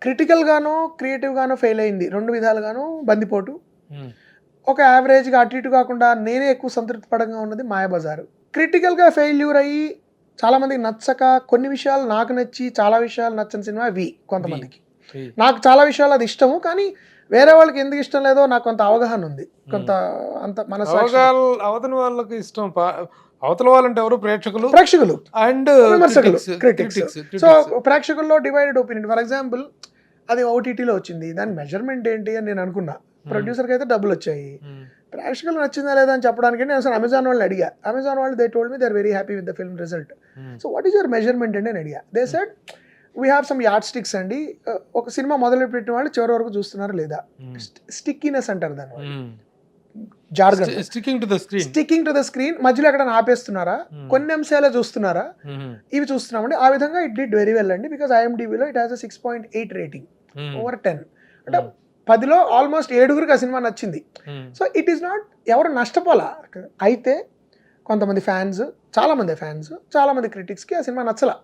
Critical గానో creative గానో fail అయింది, 2 విధాలుగాను బందిపోటు. ఒక యావరేజ్గా అటు ఇటు కాకుండా నేనే ఎక్కువ సంతృప్తి పడంగా ఉన్నది మాయాబజారు. క్రిటికల్గా ఫెయిల్యూర్ అయ్యి చాలా మందికి నచ్చక, కొన్ని విషయాలు నాకు నచ్చి చాలా విషయాలు నచ్చని సినిమా కొంతమందికి. నాకు చాలా విషయాలు అది ఇష్టము, కానీ వేరే వాళ్ళకి ఎందుకు ఇష్టం లేదో నాకు కొంత అవగాహన ఉంది, కొంత అంత మనసాక్షి. అవతల వాళ్ళకి ఇష్టం, అవతల వాళ్ళంటే ఎవరు? ప్రేక్షకులు అండ్ విమర్శకులు, క్రిటిక్స్. సో ప్రేక్షకుల్లో డివైడెడ్ ఒపీనియన్. ఫర్ ఎగ్జాంపుల్, అది ఓటీటీలో వచ్చింది, దాని మెజర్మెంట్ ఏంటి అని నేను అనుకున్నా. ప్రొడ్యూసర్కి అయితే డబ్బులు వచ్చాయి, ప్రేక్షకులు నచ్చిందా లేదా అని చెప్పడానికి నేను అసలు అమెజాన్ వాళ్ళని అడిగా. అమెజాన్ వాళ్ళు they told me they are very happy with the film result. So what is your measurement అండి అని అడిగా. They said we have some yardsticks అండి. ఒక సినిమా మొదలు పెట్టిన వాళ్ళు చివరి వరకు చూస్తున్నారు లేదా, స్టిక్కీనెస్ అంటారు దాని jargon, sticking to the screen. మధ్యలో ఎక్కడ ఆపేస్తున్నారా, కొన్ని అంశాలే చూస్తున్నారా, ఇవి చూస్తున్నామండి. ఆ విధంగా ఇట్ డిడ్ వెరీ వెల్ అండి, బికాస్ ఐఎండిబిలో ఇట్ హాస్ 6.8 రేటింగ్ ఓవర్ 10. అంటే 10లో ఆల్మోస్ట్ 7గురికి ఆ సినిమా నచ్చింది. సో ఇట్ ఈస్ నాట్ ఎవరు నష్టపోలా. అయితే కొంతమంది ఫ్యాన్స్, చాలా మంది క్రిటిక్స్కి ఆ సినిమా నచ్చలా.